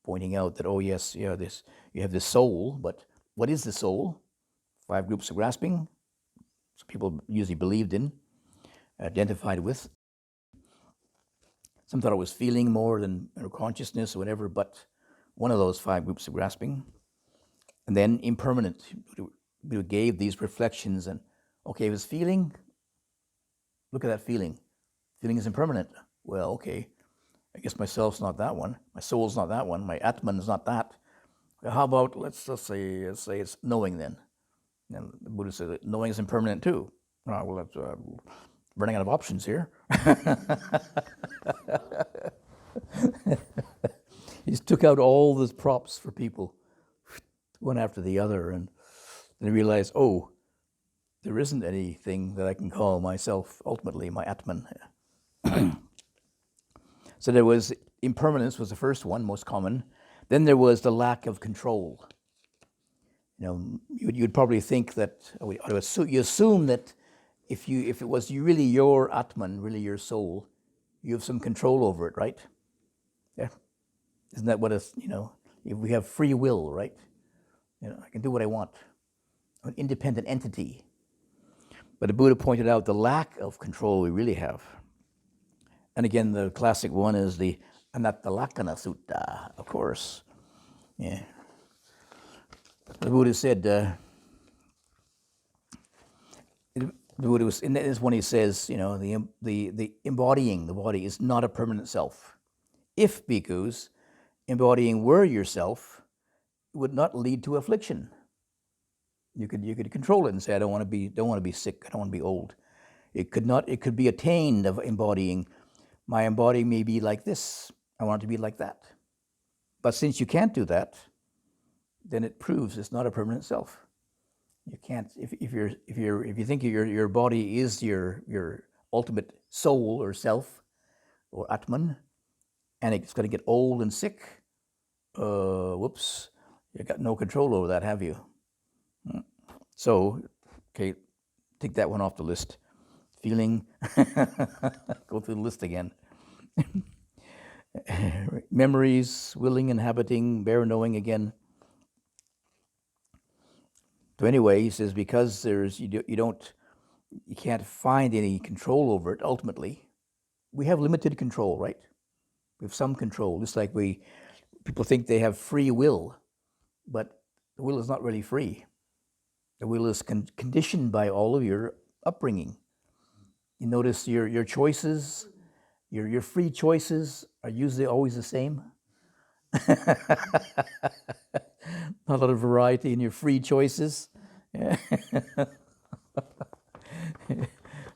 pointing out that, oh yes, you have this soul, but what is the soul? 5 groups of grasping, so people usually believed in, identified with. Some thought it was feeling more than consciousness or whatever, but one of those 5 groups of grasping. And then impermanent. We gave these reflections, and okay, if it's feeling, look at that feeling. Feeling is impermanent. Well, okay, I guess myself's not that one. My soul's not that one. My Atman is not that. How about, let's say it's knowing then. And the Buddha said that knowing is impermanent too. Oh, well, that's running out of options here. He just took out all the props for people, one after the other, and then realized, oh, there isn't anything that I can call myself, ultimately, my Atman. So there was impermanence was the first one, most common. Then there was the lack of control. You'd probably think that, you assume that if it was really your Atman, really your soul, you have some control over it, right? Yeah. Isn't that what we have free will, right? I can do what I want. I'm an independent entity. But the Buddha pointed out the lack of control we really have. And again, the classic one is the Anattalakkhana Sutta, of course. Yeah. The Buddha said, the Buddha was, in this one he says, the embodying the body is not a permanent self. If bhikkhus, embodying were yourself, it would not lead to affliction. You could control it and say, I don't want to be sick, I don't want to be old. It could be attained of embodying. My embodying may be like this, I want it to be like that. But since you can't do that, then it proves it's not a permanent self. You can't, if you think your body is your ultimate soul or self or Atman, and it's going to get old and sick, whoops, you got no control over that, have you? So, okay, take that one off the list. Feeling, go through the list again. Memories, willing, inhabiting, bare knowing again. So anyway, he says, because you can't find any control over it ultimately. We have limited control, right? We have some control, just like people think they have free will, but the will is not really free. The will is conditioned by all of your upbringing. You notice your choices, your free choices are usually always the same. Not a lot of variety in your free choices. Yeah.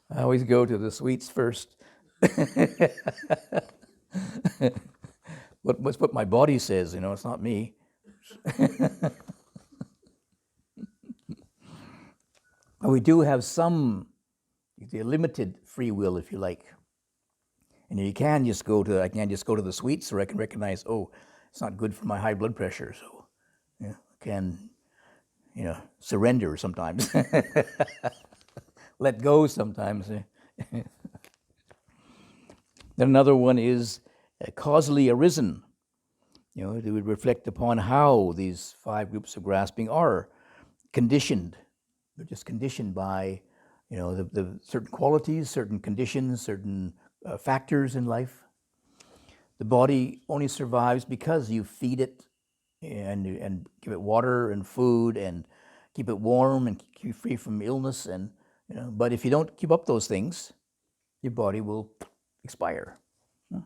I always go to the sweets first. What my body says, it's not me. We do have some limited free will, if you like. And I can just go to the sweets, or I can recognize, it's not good for my high blood pressure, so I can, surrender sometimes. Let go sometimes. Then another one is causally arisen. It would reflect upon how these 5 groups of grasping are conditioned. They're just conditioned by, the certain qualities, certain conditions, certain factors in life. The body only survives because you feed it and give it water and food and keep it warm and keep it free from illness. And but if you don't keep up those things, your body will expire. It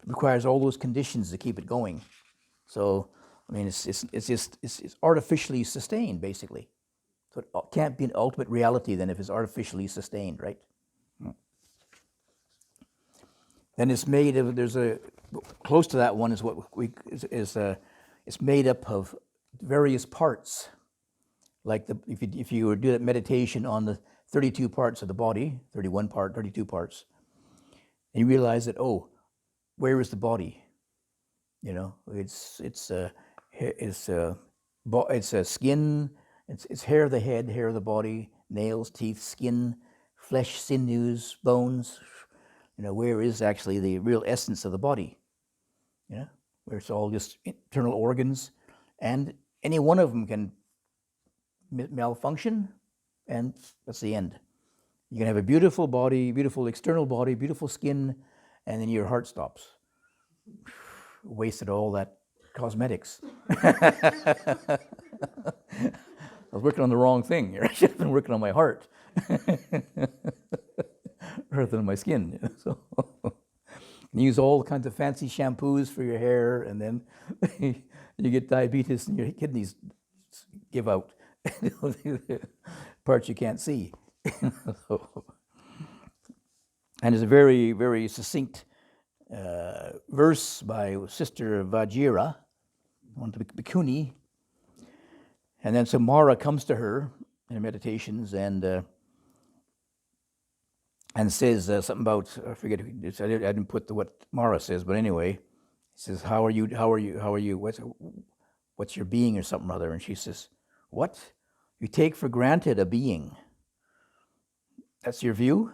requires all those conditions to keep it going. So it's artificially sustained, basically. So it can't be an ultimate reality then if it's artificially sustained, right? Then it's made of, close to that one is it's made up of various parts. Like if you were to do that meditation on the 32 parts of the body, 32 parts, and you realize that, where is the body? It's skin, it's hair of the head, hair of the body, nails, teeth, skin, flesh, sinews, bones. Where is actually the real essence of the body? Where it's all just internal organs, and any one of them can malfunction, and that's the end. You can have a beautiful body, beautiful external body, beautiful skin, and then your heart stops. Wasted all that cosmetics. I was working on the wrong thing. I should have been working on my heart rather than my skin. So you use all kinds of fancy shampoos for your hair, and then you get diabetes and your kidneys give out. Parts you can't see. And there's a very, very succinct verse by Sister Vajira, one of the Bhikkhuni. And then so Mara comes to her in her meditations and says something about, I forget, I didn't put what Mara says, but anyway, he says, how are you, what's your being or something or other? And she says, what? You take for granted a being. That's your view?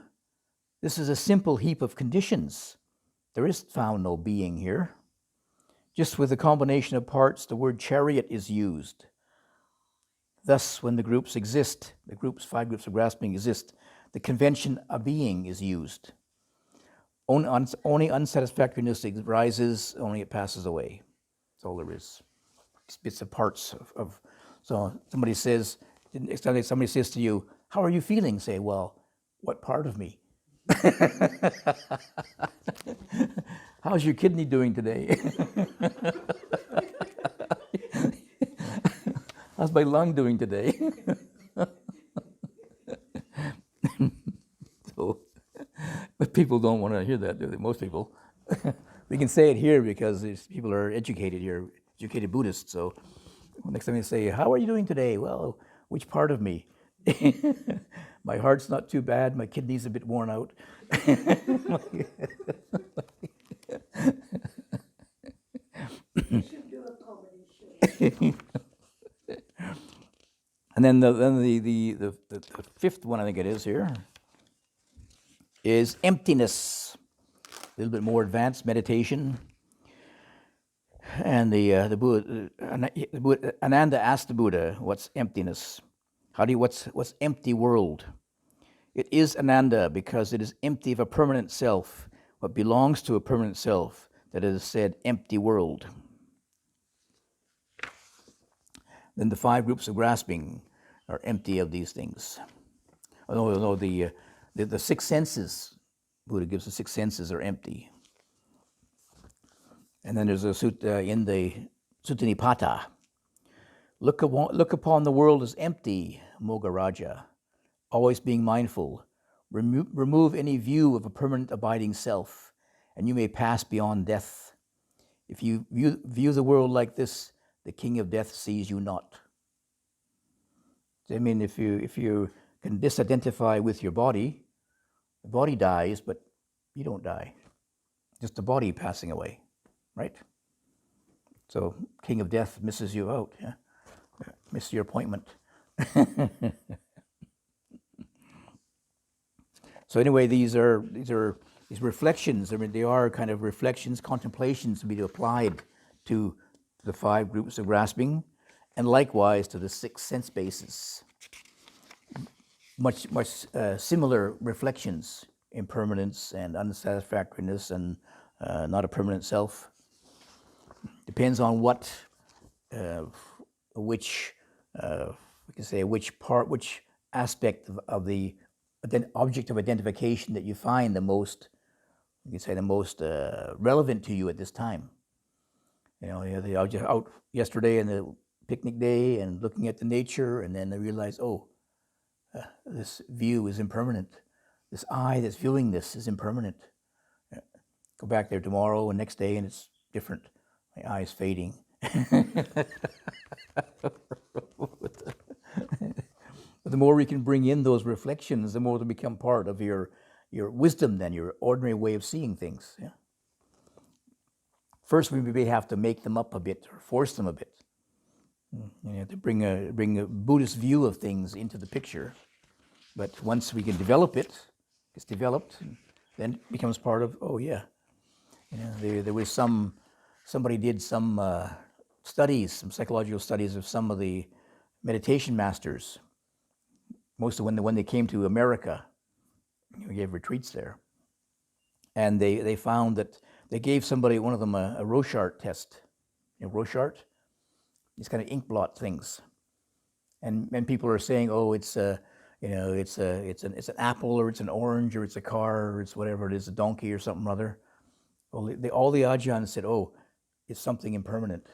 This is a simple heap of conditions. There is found no being here. Just with a combination of parts, the word chariot is used. Thus, when the groups exist, the 5 groups of grasping exist, the convention a being is used. Only unsatisfactoriness arises, only it passes away. That's all there is. It's bits of parts of so somebody says to you, how are you feeling? Say, well, what part of me? How's your kidney doing today? How's my lung doing today? But people don't want to hear that, do they? Most people. We can say it here because these people are educated here, educated Buddhists. So next time they say, how are you doing today? Well, which part of me? My heart's not too bad. My kidney's a bit worn out. You should do a comedy show. And then the 5th one, I think it is here, is emptiness. A little bit more advanced meditation. And the Buddha, Ananda asked the Buddha, what's emptiness? What's empty world? It is Ananda because it is empty of a permanent self, what belongs to a permanent self, that is said empty world. Then the 5 groups of grasping are empty of these things. No, the 6 senses, Buddha gives the 6 senses are empty. And then there's a sutta in the Sutta Nipata. Look upon the world as empty, Mogaraja, always being mindful. Remove any view of a permanent abiding self, and you may pass beyond death. If you view the world like this, the king of death sees you not. I mean, if you can disidentify with your body, the body dies, but you don't die. Just the body passing away, right? So king of death misses you out, yeah? Misses your appointment. So anyway, these reflections. I mean, they are kind of reflections, contemplations to be applied to the 5 groups of grasping, and likewise to the 6 sense bases. Much similar reflections: impermanence and unsatisfactoriness and not a permanent self. Depends on which aspect of the object of identification that you find the most, relevant to you at this time. I was out yesterday on the picnic day and looking at the nature, and then I realized, this view is impermanent. This eye that's viewing this is impermanent. Go back there tomorrow and next day, and it's different. My eye is fading. But the more we can bring in those reflections, the more they become part of your wisdom than your ordinary way of seeing things. Yeah? First, we may have to make them up a bit or force them a bit. You have to bring a Buddhist view of things into the picture. But once we can develop it, it's developed, then it becomes part of, there was somebody did some studies, some psychological studies of some of the meditation masters. Most of when they came to America, we gave retreats there. And they found that they gave one of them a Rorschach test. Rorschach? These kind of ink blot things. And people are saying, it's an apple, or it's an orange, or it's a car, or it's whatever it is, a donkey or something or other. Well, all the Ajahns said, it's something impermanent.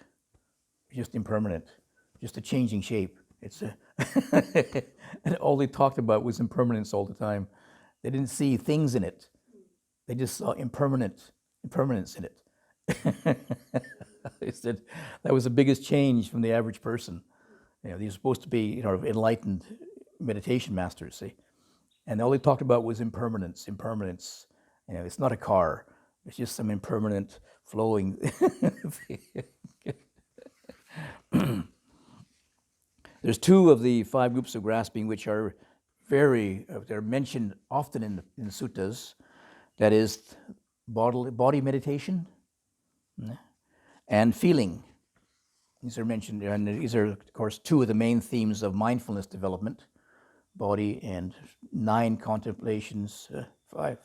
Just impermanent. Just a changing shape. And all they talked about was impermanence all the time. They didn't see things in it. They just saw impermanence in it. They said that was the biggest change from the average person. These are supposed to be, enlightened meditation masters, see? And all they talked about was impermanence. It's not a car. It's just some impermanent flowing. There's 2 of the 5 groups of grasping which are they're mentioned often in the suttas. That is body meditation and feeling. These are mentioned, and these are, of course, 2 of the main themes of mindfulness development: body and 9 contemplations,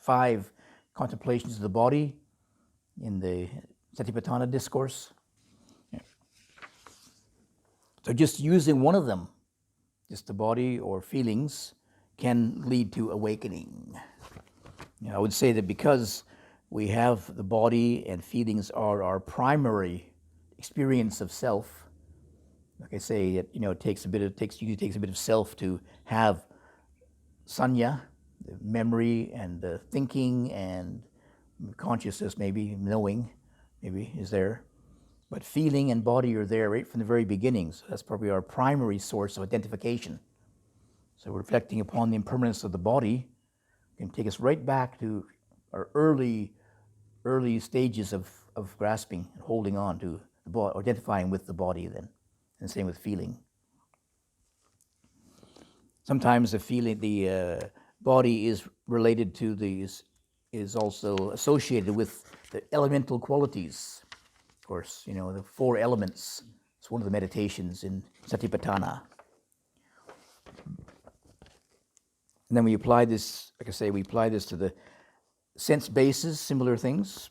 5 contemplations of the body in the Satipatthana discourse. So just using one of them, just the body or feelings, can lead to awakening. I would say that because we have the body and feelings are our primary experience of self, like I say, it takes a bit of self to have sanya, the memory and the thinking and consciousness, maybe knowing, maybe is there. But feeling and body are there right from the very beginning. So that's probably our primary source of identification. So reflecting upon the impermanence of the body can take us right back to our early stages of grasping and holding on to the body, identifying with the body then, and same with feeling. Sometimes the body is related to is also associated with the elemental qualities. Of course, the 4 elements. It's one of the meditations in Satipatthana. And then we apply this, like I say, to the sense bases, similar things.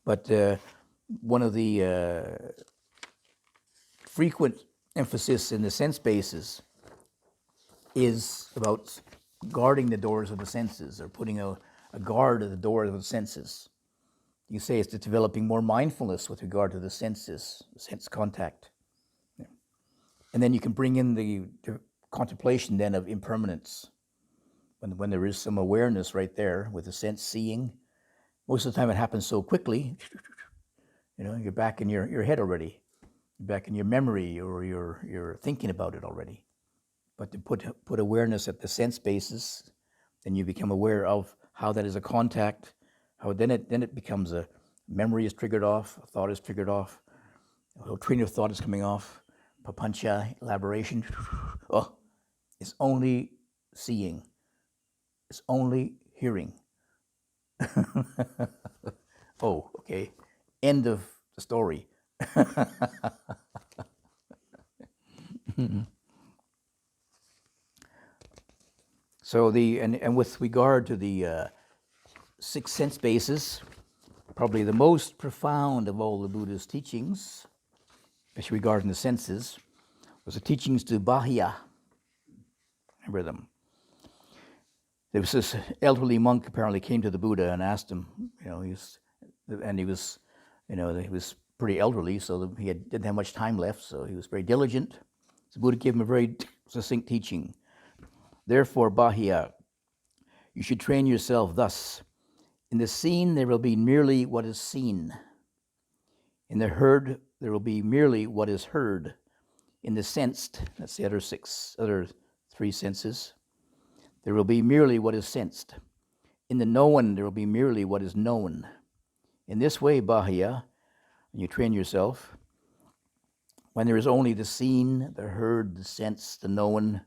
But one of the frequent emphasis in the sense bases is about guarding the doors of the senses, or putting a guard at the doors of the senses. You say it's developing more mindfulness with regard to the senses, sense contact. And then you can bring in the contemplation then of impermanence. When there is some awareness right there with the sense seeing, most of the time it happens so quickly, you're back in your head already, you're back in your memory, or you're thinking about it already. But to put awareness at the sense basis, then you become aware of how that is a contact, how then it becomes a memory is triggered off, a thought is triggered off, a whole train of thought is coming off, papancha, elaboration. Oh, it's only seeing. It's only hearing. Oh, okay. End of the story. So and with regard to the six sense bases, probably the most profound of all the Buddha's teachings, especially regarding the senses, was the teachings to Bahya. Remember them? There was this elderly monk apparently came to the Buddha and asked him, he was pretty elderly, so he didn't have much time left, so he was very diligent. So the Buddha gave him a very succinct teaching. Therefore, Bahya, you should train yourself thus. In the seen, there will be merely what is seen. In the heard, there will be merely what is heard. In the sensed, that's the other three senses, there will be merely what is sensed. In the known, there will be merely what is known. In this way, Bahya, when you train yourself, when there is only the seen, the heard, the sensed, the known,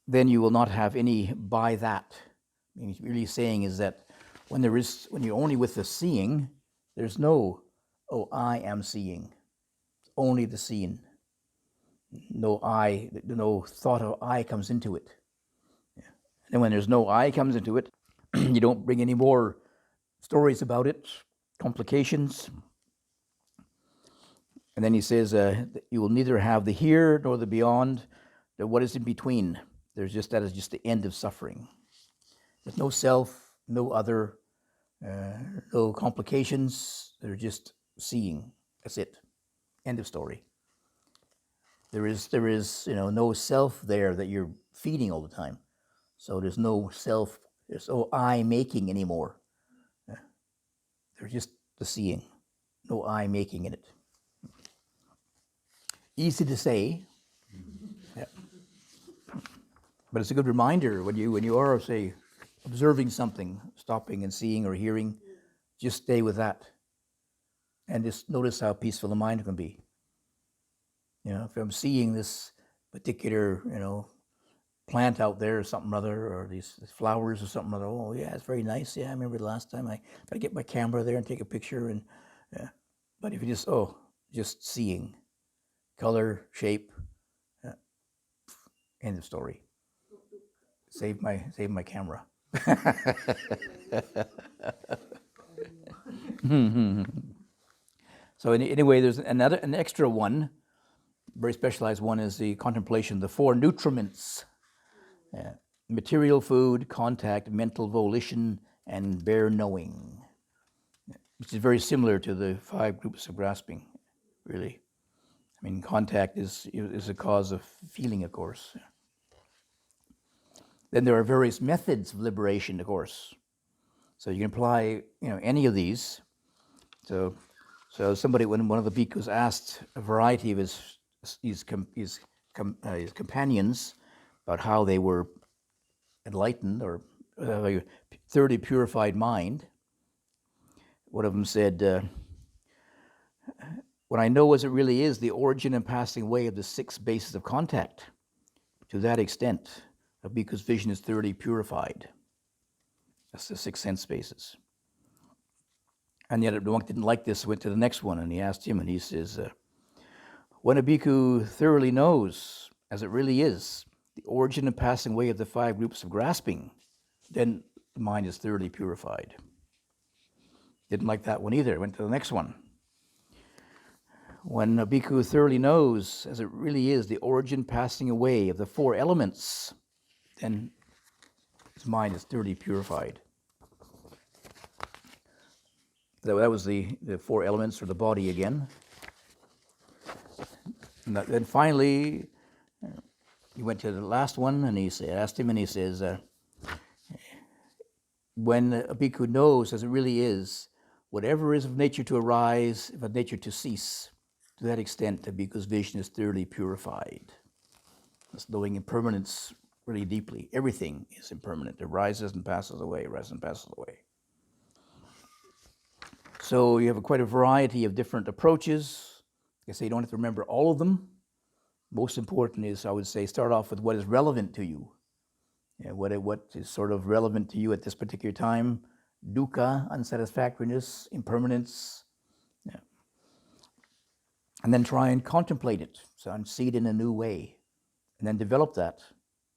then you will not have any by that. What he's really saying is that when you're only with the seeing, there's no, oh, I am seeing. It's only the seen. No I, no thought of I comes into it. Yeah. And when there's no I comes into it, you don't bring any more stories about it, complications. And then he says, you will neither have the here nor the beyond, nor what is in between. That is just the end of suffering. There's no self, no other, no complications. They're just seeing. That's it. End of story. There is no self there that you're feeding all the time. So there's no self, there's no I making anymore. There's just the seeing. No I making in it. Easy to say. Yeah. But it's a good reminder when you are, say, observing something, stopping and seeing or hearing, just stay with that. And just notice how peaceful the mind can be. If I'm seeing this particular, plant out there or something or other, or these flowers or something or other, oh yeah, it's very nice. Yeah, I remember the last time I get my camera there and take a picture. And but if you just seeing, color, shape, end of story. Save my camera. So anyway, there's an extra one, very specialized one, is the contemplation, the four nutriments: material food, contact, mental volition, and bare knowing, which is very similar to the 5 groups of grasping, really. I mean, contact is a cause of feeling, of course. Then there are various methods of liberation, of course. So you can apply, any of these. So somebody, when one of the bhikkhus asked a variety of his companions about how they were enlightened or a thoroughly purified mind, one of them said, when I know as it really is the origin and passing away of the 6 bases of contact, to that extent, a bhikkhu's vision is thoroughly purified. That's the 6 sense bases. And yet the monk didn't like this, went to the next one, and he asked him, and he says, when a bhikkhu thoroughly knows, as it really is, the origin and passing away of the 5 groups of grasping, then the mind is thoroughly purified. Didn't like that one either, went to the next one. When a bhikkhu thoroughly knows, as it really is, the origin passing away of the 4 elements, then his mind is thoroughly purified. That was the 4 elements, or the body again. then finally, he went to the last one, and asked him, and he says, when a bhikkhu knows, as it really is, whatever is of nature to arise, of nature to cease, to that extent, the bhikkhu's vision is thoroughly purified. That's knowing impermanence really deeply. Everything is impermanent. It rises and passes away, rises and passes away. So you have quite a variety of different approaches. Like I say, you don't have to remember all of them. Most important is, I would say, start off with what is relevant to you. Yeah, what is sort of relevant to you at this particular time. Dukkha, unsatisfactoriness, impermanence. Yeah. And then try and contemplate it, so and see it in a new way. And then develop that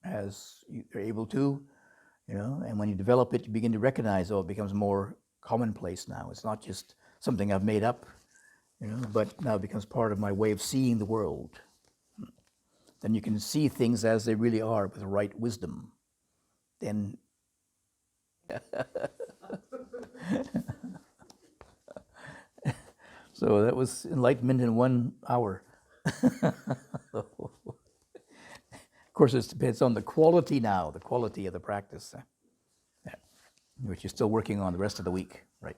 as you're able to, and when you develop it, you begin to recognize, it becomes more commonplace now. It's not just something I've made up, but now it becomes part of my way of seeing the world. Then you can see things as they really are with the right wisdom. Then so that was enlightenment in 1 hour. Of course, it depends on the quality now, the quality of the practice, which you're still working on the rest of the week, right?